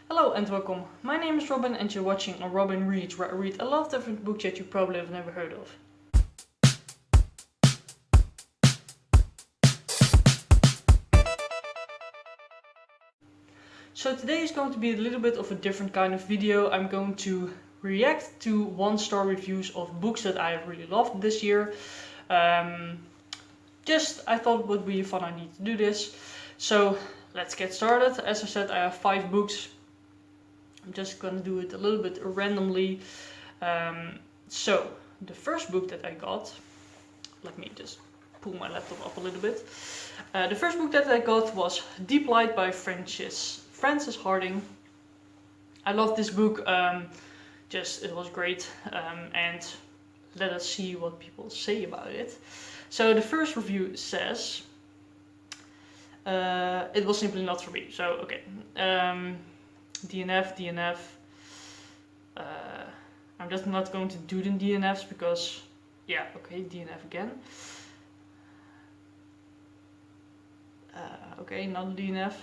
Hello and welcome. My name is Robin and you're watching a Robin Reads, where I read a lot of different books that you probably have never heard of. So today is going to be a little bit of a different kind of video. I'm going to react to one-star reviews of books that I have really loved this year. I thought it would be a fun idea to do this. So let's get started. As I said, I have 5 books. I'm just gonna do it a little bit randomly. So the first book that I got, let me just pull my laptop up a little bit. The first book that I got was Deep Light by Frances Harding. I love this book. It was great, and let us see what people say about it. So the first review says it was simply not for me. So okay. DNF. I'm just not going to do the DNFs because, yeah, okay, DNF again. Okay, not DNF.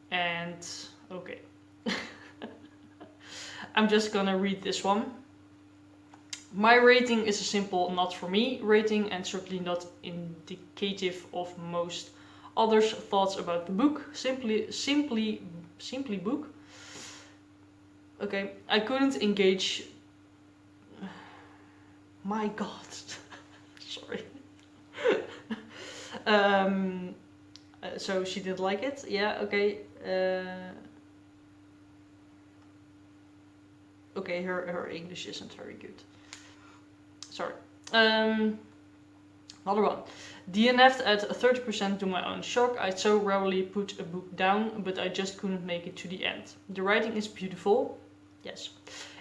And, okay. I'm just gonna read this one. My rating is a simple not for me rating and certainly not indicative of most others' thoughts about the book. Simply book. Okay, I couldn't engage. My God, sorry. So she didn't like it. Yeah. Okay. Okay, her English isn't very good. Sorry. Another one. DNF'd at 30% to my own shock. I so rarely put a book down, but I just couldn't make it to the end. The writing is beautiful, yes.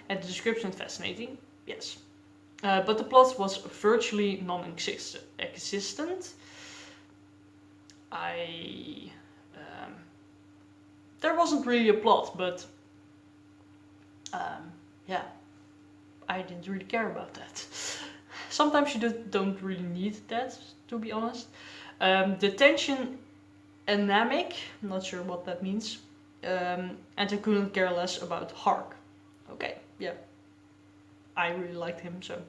And the description fascinating, yes. But the plot was virtually non-existent. There wasn't really a plot, but yeah, I didn't really care about that. Sometimes you don't really need that, to be honest. The tension anemic, I'm not sure what that means. And I couldn't care less about Hark. Okay, yeah. I really liked him, so.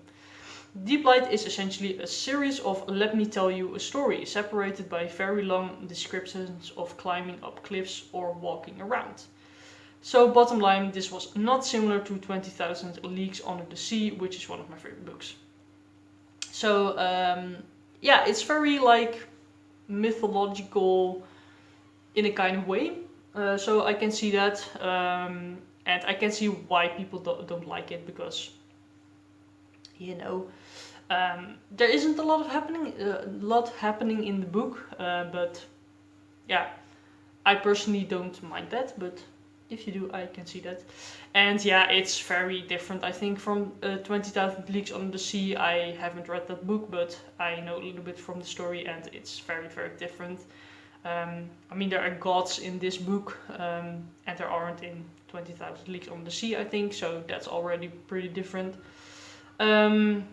Deep Light is essentially a series of let me tell you a story, separated by very long descriptions of climbing up cliffs or walking around. So bottom line, this was not similar to 20,000 Leagues Under the Sea, which is one of my favorite books. So yeah, it's very like mythological in a kind of way. So I can see that, and I can see why people don't like it, because you know, there isn't a lot happening in the book, but yeah, I personally don't mind that, but if you do, I can see that. And yeah, it's very different, I think, from 20,000 Leagues Under the Sea. I haven't read that book, but I know a little bit from the story, and it's very, very different. I mean, there are gods in this book, and there aren't in 20,000 Leagues Under the Sea, I think, so that's already pretty different. I'm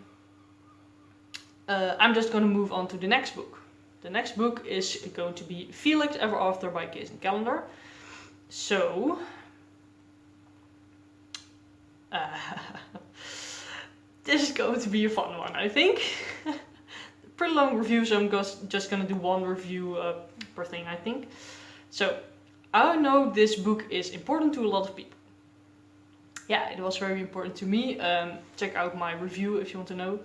just going to move on to the next book. The next book is going to be Felix Ever After by Case and Calendar. So, this is going to be a fun one, I think. Pretty long review, so I'm just going to do one review per thing, I think. So, I know this book is important to a lot of people. Yeah, it was very important to me. Check out my review if you want to know.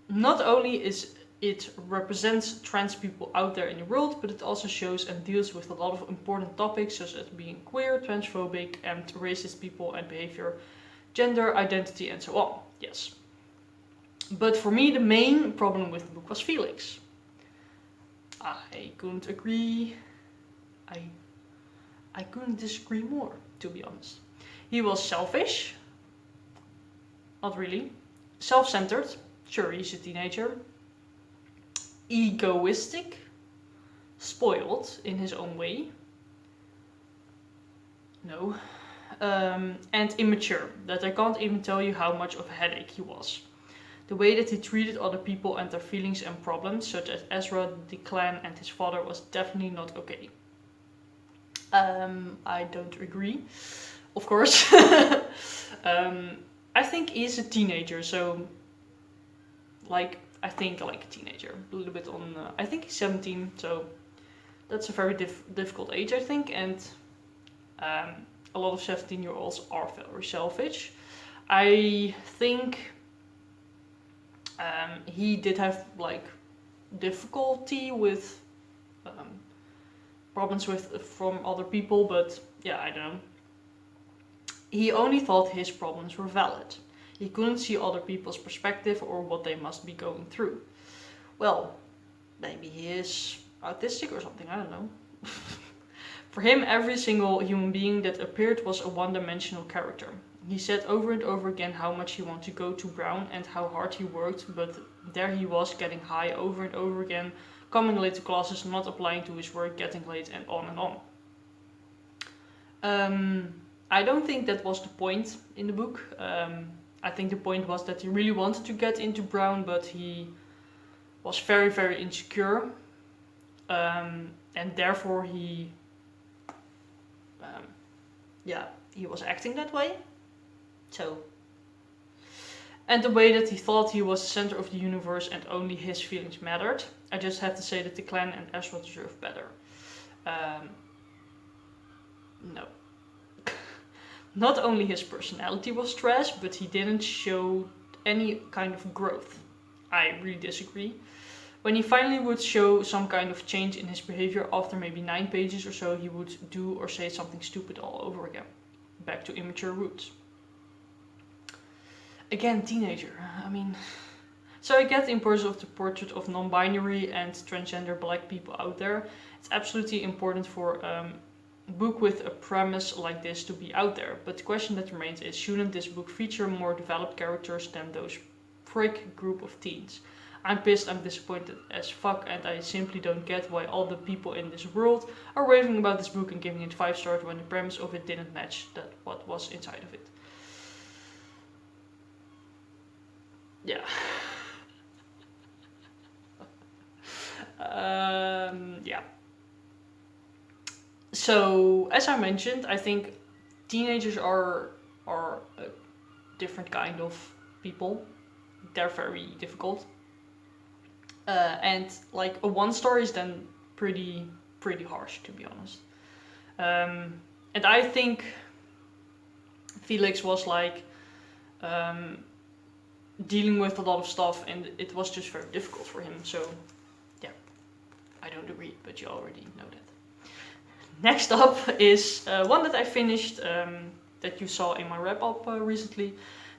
Not only is it represents trans people out there in the world, but it also shows and deals with a lot of important topics, such as being queer, transphobic, and racist people and behavior, gender identity, and so on. Yes. But for me, the main problem with the book was Felix. I couldn't agree. I couldn't disagree more, to be honest. He was selfish. Not really. Self-centered. Sure, he's a teenager. Egoistic. Spoiled in his own way. No. And immature. That I can't even tell you how much of a headache he was. The way that he treated other people and their feelings and problems, such as Ezra, the clan, and his father, was definitely not okay. I don't agree, of course. I think he's a teenager, so like I think like a teenager, a little bit on. I think he's 17, so that's a very difficult age, I think, and a lot of 17-year-olds are very selfish. I think he did have like difficulty with problems with from other people, but yeah, I don't know. He only thought his problems were valid. He couldn't see other people's perspective or what they must be going through. Well, maybe he is autistic or something, I don't know. For him, every single human being that appeared was a one-dimensional character. He said over and over again how much he wanted to go to Brown and how hard he worked, but there he was getting high over and over again, coming late to classes, not applying to his work, getting late, and on and on. I don't think that was the point in the book. I think the point was that he really wanted to get into Brown, but he was very, very insecure. And therefore he was acting that way. So, and the way that he thought he was the center of the universe and only his feelings mattered. I just have to say that the clan and Ezra deserve better. No. Not only his personality was trash, but he didn't show any kind of growth. I really disagree. When he finally would show some kind of change in his behavior after maybe 9 pages or so, he would do or say something stupid all over again. Back to immature roots. Again, teenager. I mean... So I get the importance of the portrait of non-binary and transgender black people out there. It's absolutely important for a book with a premise like this to be out there. But the question that remains is, shouldn't this book feature more developed characters than those prick group of teens? I'm pissed, I'm disappointed as fuck, and I simply don't get why all the people in this world are raving about this book and giving it 5 stars when the premise of it didn't match what was inside of it. Yeah. Yeah. So, as I mentioned, I think teenagers are a different kind of people. They're very difficult. And like a 1-star is then pretty harsh, to be honest. And I think Felix was like dealing with a lot of stuff, and it was just very difficult for him. So yeah, I don't agree, but you already know that. Next up is one that I finished that you saw in my wrap-up recently.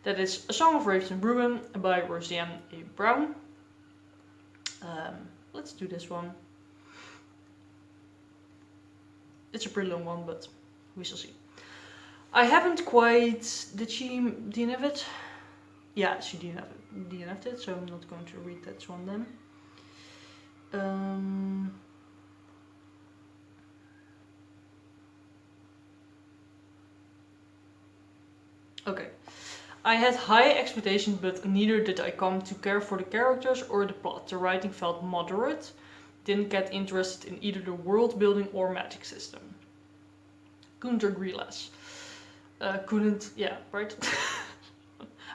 That is A Song of Raven and Ruin by Roseanne A. Brown. Let's do this one. It's a pretty long one, but we shall see. I haven't quite... Did she DNF it? Yeah, she DNF'd it, so I'm not going to read that one then. Okay. I had high expectations, but neither did I come to care for the characters or the plot. The writing felt moderate. Didn't get interested in either the world building or magic system. Couldn't agree less. Yeah, right?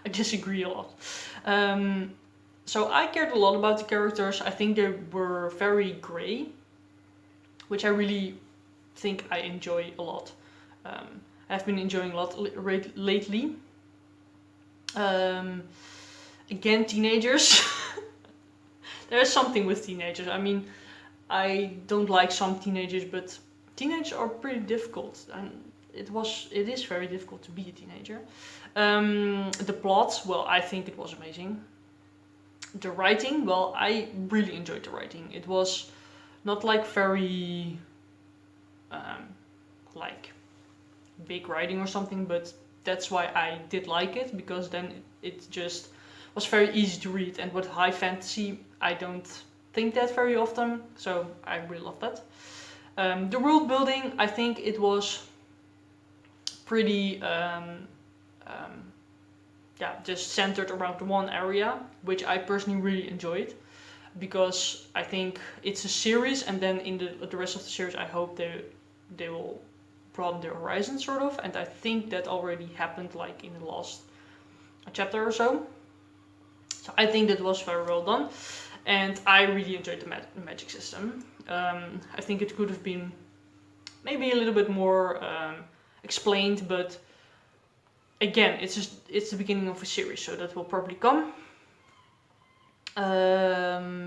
I disagree a lot. So I cared a lot about the characters. I think they were very grey, which I really think I enjoy a lot. I've been enjoying a lot lately. Again, teenagers. There's something with teenagers. I mean, I don't like some teenagers, but teenagers are pretty difficult, and it is very difficult to be a teenager. The plot, well, I think it was amazing. The writing, well, I really enjoyed the writing. It was not like very like big writing or something, but that's why I did like it, because then it just was very easy to read. And with high fantasy, I don't think that very often, so I really love that. The world building, I think it was pretty just centered around one area, which I personally really enjoyed, because I think it's a series, and then in the rest of the series I hope they will broaden their horizon, sort of. And I think that already happened like in the last chapter or so. So I think that was very well done. And I really enjoyed the magic system. I think it could have been maybe a little bit more explained, but again, it's the beginning of a series, so that will probably come.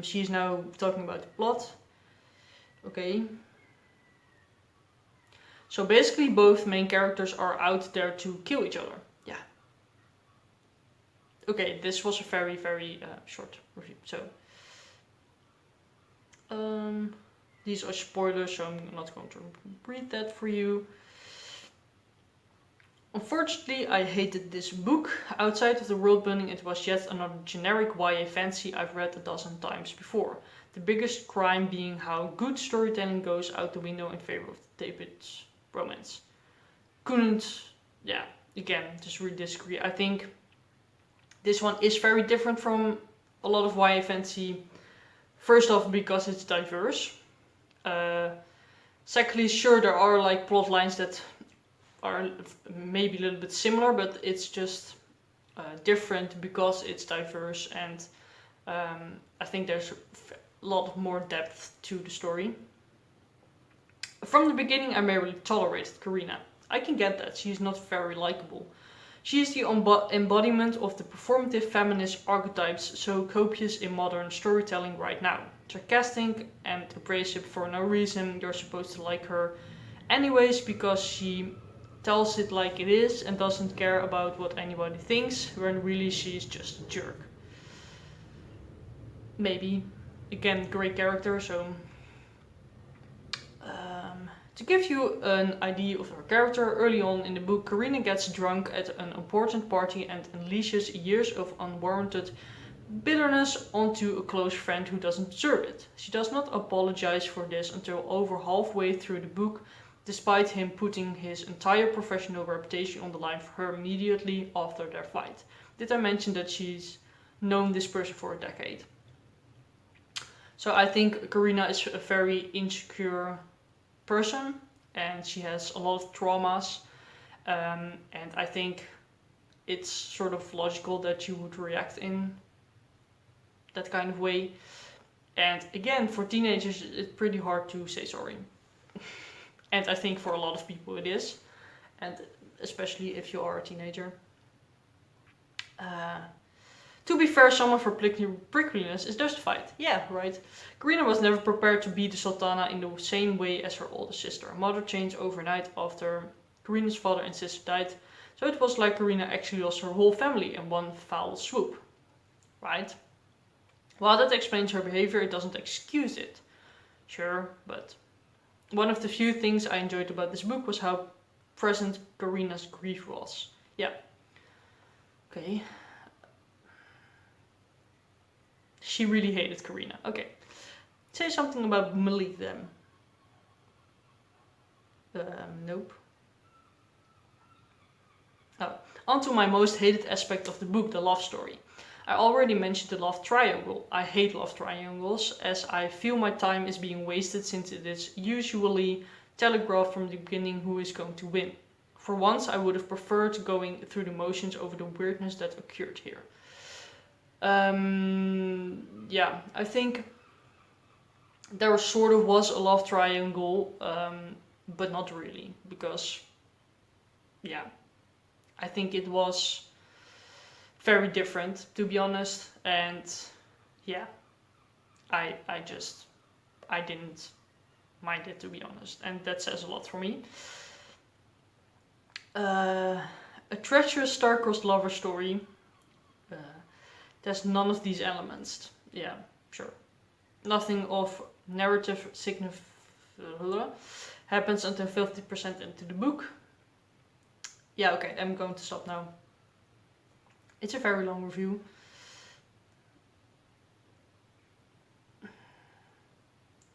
She's now talking about the plot. Okay. So basically both main characters are out there to kill each other. Yeah. Okay, this was a very, very short review. So these are spoilers, so I'm not going to read that for you. Unfortunately, I hated this book. Outside of the world building, it was yet another generic YA fantasy I've read a dozen times before. The biggest crime being how good storytelling goes out the window in favor of David's romance. Couldn't, yeah, again, just really disagree. I think this one is very different from a lot of YA fantasy. First off, because it's diverse. Secondly, sure, there are like plot lines that are maybe a little bit similar, but it's just different because it's diverse, and I think there's a lot more depth to the story. From the beginning, I barely tolerated Karina. I can get that, she's not very likable. She is the embodiment of the performative feminist archetypes so copious in modern storytelling right now. Sarcastic and abrasive for no reason, you're supposed to like her anyways because she tells it like it is and doesn't care about what anybody thinks, when really she's just a jerk. Maybe. Again, great character, so... to give you an idea of her character, early on in the book, Karina gets drunk at an important party and unleashes years of unwarranted bitterness onto a close friend who doesn't deserve it. She does not apologize for this until over halfway through the book, despite him putting his entire professional reputation on the line for her immediately after their fight. Did I mention that she's known this person for a decade? So I think Karina is a very insecure person, and she has a lot of traumas, and I think it's sort of logical that you would react in that kind of way. And again, for teenagers, it's pretty hard to say sorry. And I think for a lot of people it is, and especially if you are a teenager. To be fair, some of her prickliness is justified. Yeah, right. Karina was never prepared to be the Sultana in the same way as her older sister. Mother changed overnight after Karina's father and sister died, so it was like Karina actually lost her whole family in one foul swoop. Right? While that explains her behavior, it doesn't excuse it. Sure, but one of the few things I enjoyed about this book was how present Karina's grief was. Yeah. Okay. She really hated Karina. Okay. Say something about Malik then. Nope. Oh. On to my most hated aspect of the book, the love story. I already mentioned the love triangle. I hate love triangles, as I feel my time is being wasted since it is usually telegraphed from the beginning who is going to win. For once, I would have preferred going through the motions over the weirdness that occurred here. Yeah, I think there sort of was a love triangle, but not really, because, yeah, I think it was very different, to be honest, and yeah, I didn't mind it, to be honest, and that says a lot for me. A treacherous star-crossed lover story. There's none of these elements. Yeah, sure. Nothing of narrative significance happens until 50% into the book. Yeah, okay, I'm going to stop now. It's a very long review.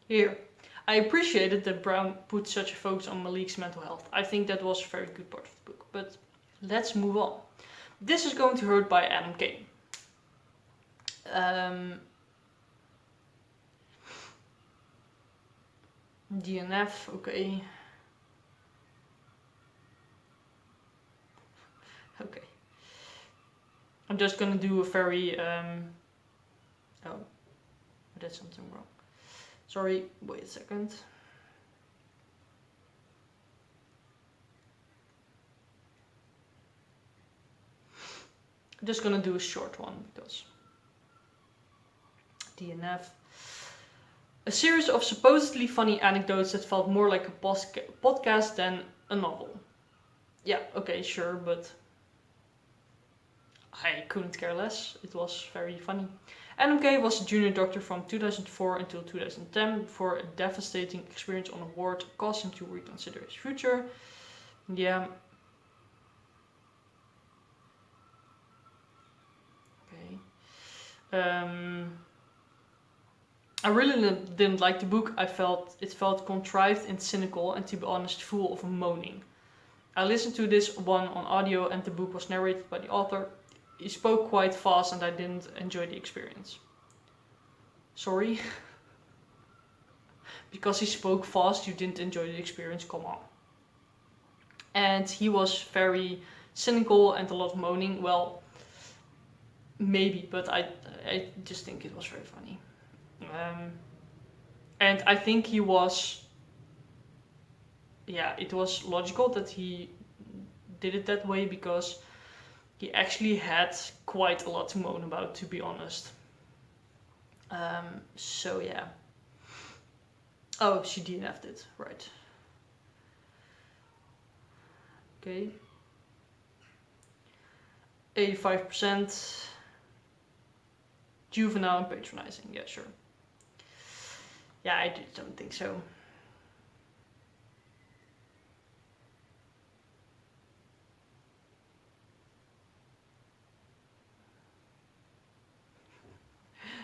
Here. I appreciated that Brown put such a focus on Malik's mental health. I think that was a very good part of the book. But let's move on. This is Going to Hurt by Adam Kane. DNF, okay. I'm just gonna do a very, oh, I did something wrong. Sorry, wait a second. I'm just gonna do a short one because DNF. A series of supposedly funny anecdotes that felt more like a podcast than a novel. Yeah, okay, sure, but I couldn't care less. It was very funny. Adam Kay was a junior doctor from 2004 until 2010 before a devastating experience on a ward caused him to reconsider his future. Yeah. Okay. I really didn't like the book. I felt it felt contrived and cynical, and to be honest, full of moaning. I listened to this one on audio, and the book was narrated by the author. He spoke quite fast, and I didn't enjoy the experience. Sorry? Because he spoke fast, you didn't enjoy the experience? Come on. And he was very cynical and a lot of moaning. Well, maybe, but I just think it was very funny. And I think he was, yeah, it was logical that he did it that way because he actually had quite a lot to moan about, to be honest. So yeah. Oh, she DNF'd it, right. Okay. 85%. Juvenile and patronizing, yeah, sure. Yeah, I just don't think so.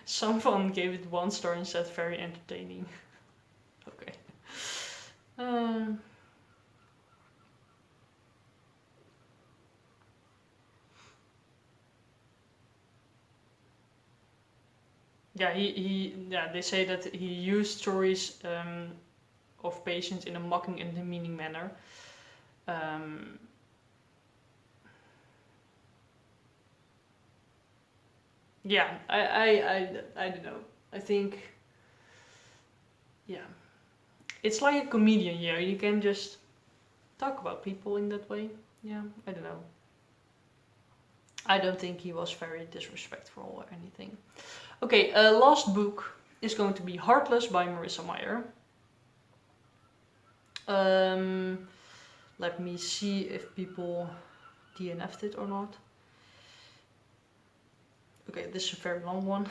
Someone gave it 1 star and said very entertaining. Okay. Yeah, they say that he used stories of patients in a mocking and demeaning manner. Yeah, I don't know. I think, yeah, it's like a comedian. Yeah, you can just talk about people in that way. Yeah, I don't know. I don't think he was very disrespectful or anything. Okay, last book is going to be Heartless by Marissa Meyer. Let me see if people DNF'd it or not. Okay, this is a very long one.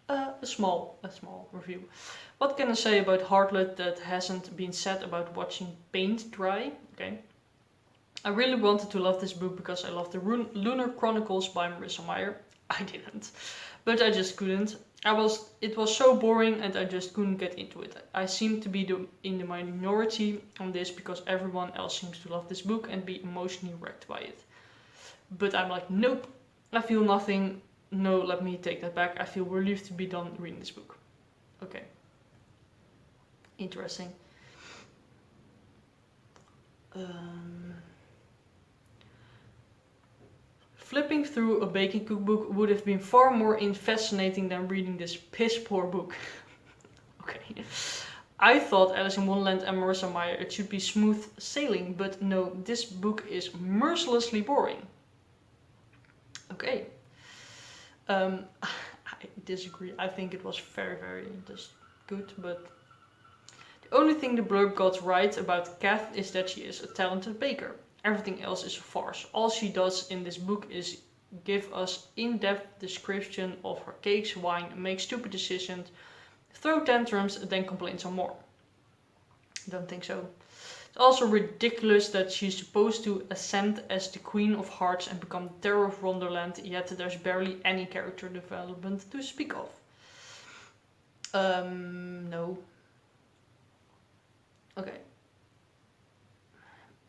A small review. What can I say about Heartless that hasn't been said about watching paint dry? Okay. I really wanted to love this book because I love the Lunar Chronicles by Marissa Meyer. I didn't, but I just couldn't. It was so boring and I just couldn't get into it. I seem to be in the minority on this because everyone else seems to love this book and be emotionally wrecked by it. But I'm like, nope, I feel nothing. No, let me take that back. I feel relieved to be done reading this book. Okay. Interesting. Flipping through a baking cookbook would have been far more fascinating than reading this piss-poor book. Okay. I thought Alice in Wonderland and Marissa Meyer it should be smooth sailing, but no, this book is mercilessly boring. Okay. I disagree. I think it was very, very just good, but the only thing the blurb got right about Kath is that she is a talented baker. Everything else is a farce. All she does in this book is give us in-depth description of her cakes, wine, make stupid decisions, throw tantrums, and then complain some more. Don't think so. It's also ridiculous that she's supposed to ascend as the Queen of Hearts and become the terror of Wonderland, yet there's barely any character development to speak of. No. Okay.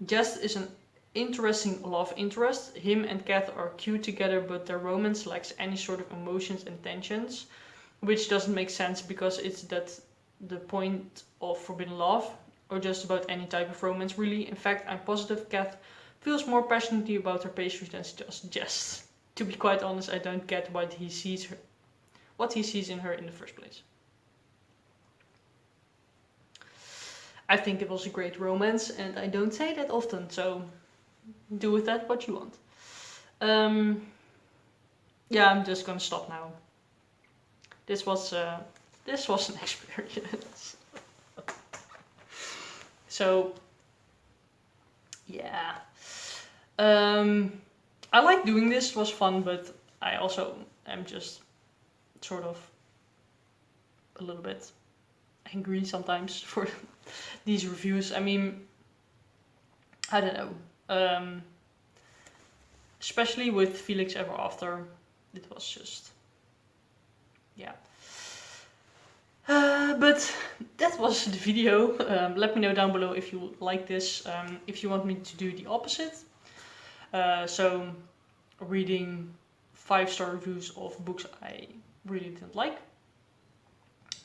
Jess is an interesting love interest. Him and Kath are cute together, but their romance lacks any sort of emotions and tensions, which doesn't make sense because it's that the point of forbidden love. or just about any type of romance really. In fact, I'm positive Kath feels more passionately about her pastries than she does Jess. To be quite honest, I don't get what he sees in her in the first place. I think it was a great romance, and I don't say that often, so do with that what you want. Yeah, I'm just gonna stop now. This was an experience. So, yeah. I like doing this, it was fun, but I also am just sort of a little bit angry sometimes for these reviews. I mean, I don't know. Especially with Felix Ever After, it was just, yeah. But that was the video. Let me know down below if you like this, if you want me to do the opposite. So reading 5-star reviews of books I really didn't like.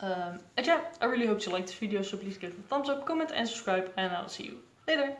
And yeah, I really hope you liked this video, so please give it a thumbs up, comment and subscribe, and I'll see you later.